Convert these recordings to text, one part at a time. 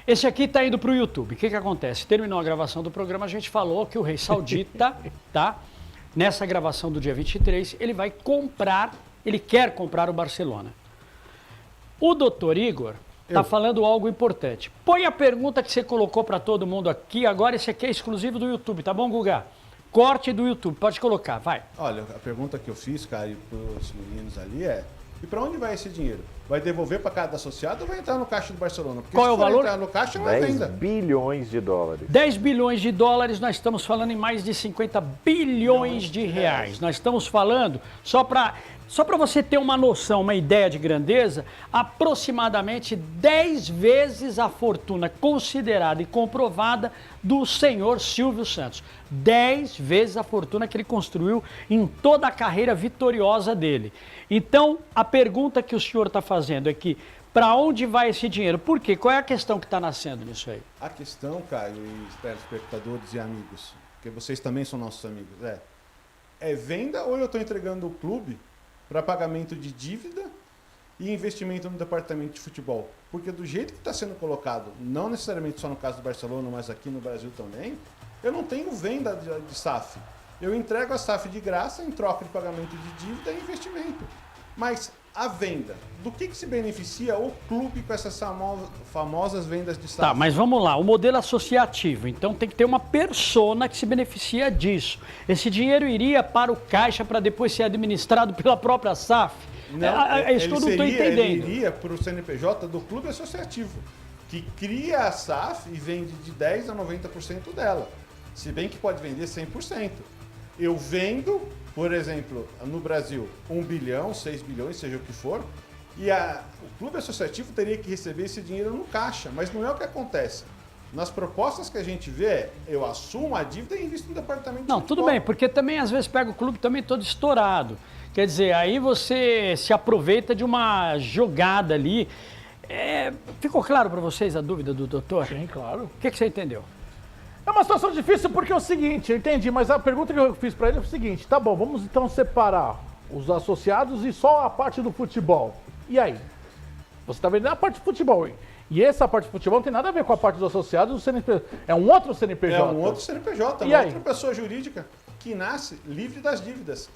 Esse aqui está indo para o YouTube. O que acontece? Terminou a gravação do programa, a gente falou que o rei saudita, tá? Nessa gravação do dia 23, ele vai comprar, ele quer comprar o Barcelona. O doutor Igor está falando algo importante. Põe a pergunta que você colocou para todo mundo aqui, agora esse aqui é exclusivo do YouTube, tá bom, Guga? Corte do YouTube, pode colocar, vai. Olha, a pergunta que eu fiz, cara, e para os meninos ali é: e para onde vai esse dinheiro? Vai devolver para cada associado ou vai entrar no caixa do Barcelona? Porque qual é o valor? Entrar no caixa é uma venda. 10 bilhões de dólares. 10 bilhões de dólares, nós estamos falando em mais de 50 bilhões de reais. Nós estamos falando, só para você ter uma noção, uma ideia de grandeza, aproximadamente 10 vezes a fortuna considerada e comprovada do senhor Silvio Santos. 10 vezes a fortuna que ele construiu em toda a carreira vitoriosa dele. Então, a pergunta que o senhor está fazendo é que, para onde vai esse dinheiro? Por quê? Qual é a questão que está nascendo nisso aí? A questão, Caio, e telespectadores e amigos, porque vocês também são nossos amigos, é venda ou eu estou entregando o clube para pagamento de dívida e investimento no departamento de futebol? Porque do jeito que está sendo colocado, não necessariamente só no caso do Barcelona, mas aqui no Brasil também, eu não tenho venda de SAF. Eu entrego a SAF de graça em troca de pagamento de dívida e investimento. Mas a venda, do que se beneficia o clube com essas famosas vendas de SAF? Tá, mas vamos lá, o modelo associativo, então tem que ter uma persona que se beneficia disso. Esse dinheiro iria para o caixa para depois ser administrado pela própria SAF? Não, isso tudo eu estou entendendo. Ele iria para o CNPJ do clube associativo, que cria a SAF e vende de 10% a 90% dela. Se bem que pode vender 100%. Eu vendo, por exemplo, no Brasil, 1 bilhão, 6 bilhões, seja o que for, e o clube associativo teria que receber esse dinheiro no caixa, mas não é o que acontece. Nas propostas que a gente vê, eu assumo a dívida e invisto no departamento de Não, futebol. tudo bem, porque também às vezes pega o clube também todo estourado. Quer dizer, aí você se aproveita de uma jogada ali. Ficou claro para vocês a dúvida do doutor? Sim, claro. O que você entendeu? É uma situação difícil porque é o seguinte, eu entendi, mas a pergunta que eu fiz pra ele é o seguinte: tá bom, vamos então separar os associados e só a parte do futebol. E aí? Você tá vendo a parte do futebol, hein? E essa parte do futebol não tem nada a ver com a parte dos associados do CNPJ. É um outro CNPJ. É um outro CNPJ, uma outra pessoa jurídica que nasce livre das dívidas.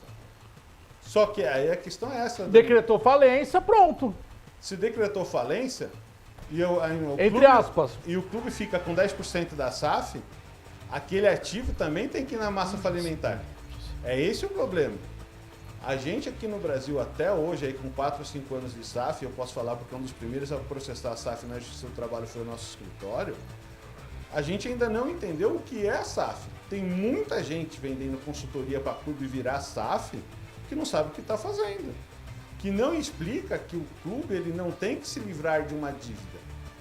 Só que aí a questão é essa. Decretou falência, pronto. Se decretou falência e Entre aspas. E o clube fica com 10% da SAF, aquele ativo também tem que ir na massa falimentar. É esse o problema. A gente aqui no Brasil, até hoje, aí com 4 ou 5 anos de SAF, eu posso falar porque um dos primeiros a processar a SAF na Justiça do Trabalho foi o nosso escritório, a gente ainda não entendeu o que é a SAF. Tem muita gente vendendo consultoria para clube virar SAF que não sabe o que está fazendo. Que não explica que o clube ele não tem que se livrar de uma dívida.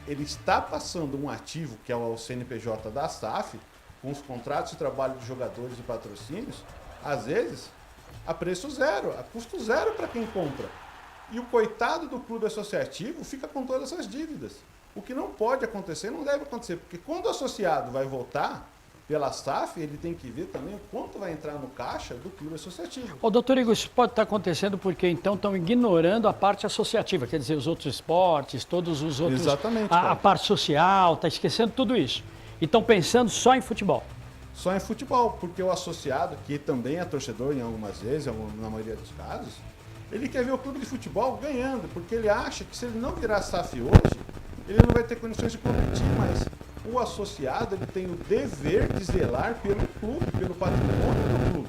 Ele está passando um ativo, que é o CNPJ da SAF, com os contratos de trabalho de jogadores e patrocínios, às vezes, a preço zero, a custo zero para quem compra. E o coitado do clube associativo fica com todas essas dívidas. O que não pode acontecer, não deve acontecer, porque quando o associado vai votar pela SAF, ele tem que ver também o quanto vai entrar no caixa do clube associativo. Ô, doutor Igor, isso pode estar acontecendo porque então estão ignorando a parte associativa, quer dizer, os outros esportes, todos os outros... Exatamente, a parte social, está esquecendo tudo isso. E estão pensando só em futebol. Só em futebol, porque o associado, que também é torcedor em algumas vezes, na maioria dos casos, ele quer ver o clube de futebol ganhando, porque ele acha que se ele não virar SAF hoje, ele não vai ter condições de competir, mas o associado ele tem o dever de zelar pelo clube, pelo patrimônio do clube.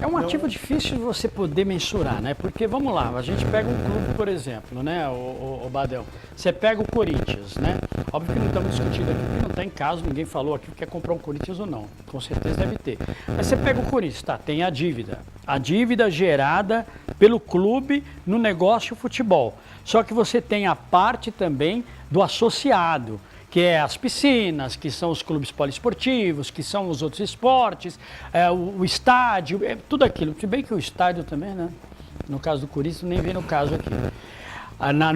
É um ativo difícil de você poder mensurar, né? Porque, vamos lá, a gente pega um clube, por exemplo, né, o Badão? Você pega o Corinthians, né? Óbvio que não estamos discutindo aqui, porque não está em caso, ninguém falou aqui que quer comprar um Corinthians ou não. Com certeza deve ter. Mas você pega o Corinthians, tá? Tem a dívida. A dívida gerada pelo clube no negócio futebol. Só que você tem a parte também do associado, que é as piscinas, que são os clubes poliesportivos, que são os outros esportes, o estádio, tudo aquilo. Se bem que o estádio também, né? No caso do Corinthians, nem vem no caso aqui,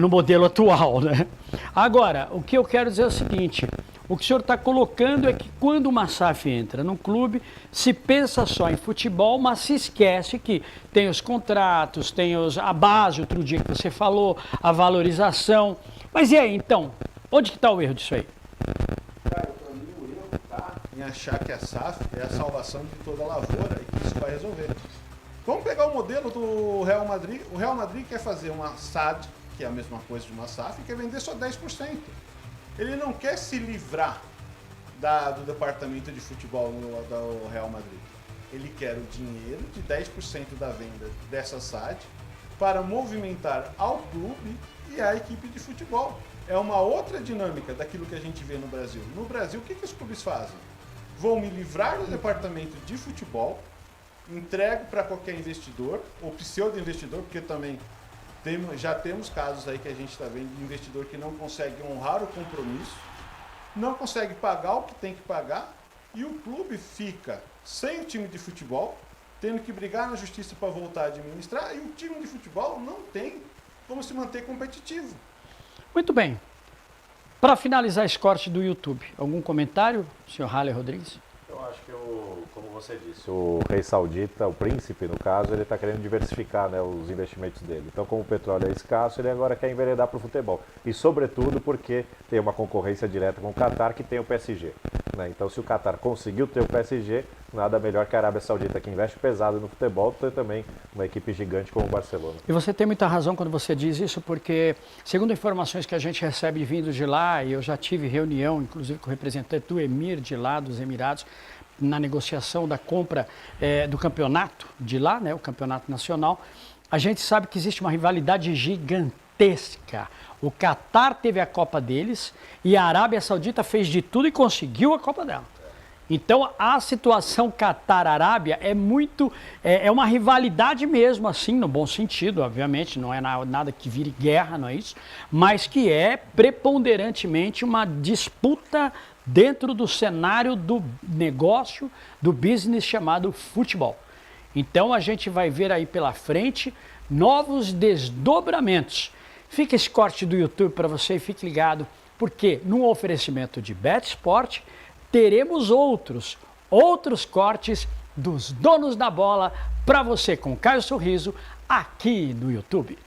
no modelo atual, né? Agora, o que eu quero dizer é o seguinte, o que o senhor está colocando é que quando uma SAF entra num clube, se pensa só em futebol, mas se esquece que tem os contratos, tem a base, outro dia que você falou, a valorização. Mas e aí, então? Onde que está o erro disso aí? achar que a SAF é a salvação de toda a lavoura e que isso vai resolver. Vamos pegar o modelo do Real Madrid. O Real Madrid quer fazer uma SAD, que é a mesma coisa de uma SAF, e quer vender só 10%. Ele não quer se livrar do departamento de futebol do Real Madrid. Ele quer o dinheiro de 10% da venda dessa SAD para movimentar ao clube e à equipe de futebol. É uma outra dinâmica daquilo que a gente vê no Brasil. No Brasil, o que os clubes fazem? Vão me livrar do departamento de futebol, entrego para qualquer investidor, ou pseudo-investidor, porque também já temos casos aí que a gente está vendo de investidor que não consegue honrar o compromisso, não consegue pagar o que tem que pagar, e o clube fica sem o time de futebol, tendo que brigar na justiça para voltar a administrar, e o time de futebol não tem como se manter competitivo. Muito bem. Para finalizar esse corte do YouTube, algum comentário, senhor Halle Rodrigues? Eu acho que, como você disse, o rei saudita, o príncipe no caso, ele está querendo diversificar, né, os investimentos dele. Então, como o petróleo é escasso, ele agora quer enveredar para o futebol. E, sobretudo, porque tem uma concorrência direta com o Qatar, que tem o PSG. Né? Então, se o Qatar conseguiu ter o PSG, nada melhor que a Arábia Saudita, que investe pesado no futebol, ter também uma equipe gigante como o Barcelona. E você tem muita razão quando você diz isso, porque, segundo informações que a gente recebe vindo de lá, e eu já tive reunião, inclusive com o representante do Emir de lá, dos Emirados, na negociação da compra do campeonato de lá, né, o campeonato nacional, a gente sabe que existe uma rivalidade gigantesca. O Qatar teve a Copa deles e a Arábia Saudita fez de tudo e conseguiu a Copa dela. Então a situação Qatar-Arábia é uma rivalidade mesmo, assim, no bom sentido, obviamente, não é nada que vire guerra, não é isso, mas que é preponderantemente uma disputa dentro do cenário do negócio, do business chamado futebol. Então a gente vai ver aí pela frente novos desdobramentos. Fica esse corte do YouTube para você e fique ligado, porque no oferecimento de BetSport teremos outros cortes dos donos da bola para você com Caio Sorriso aqui no YouTube.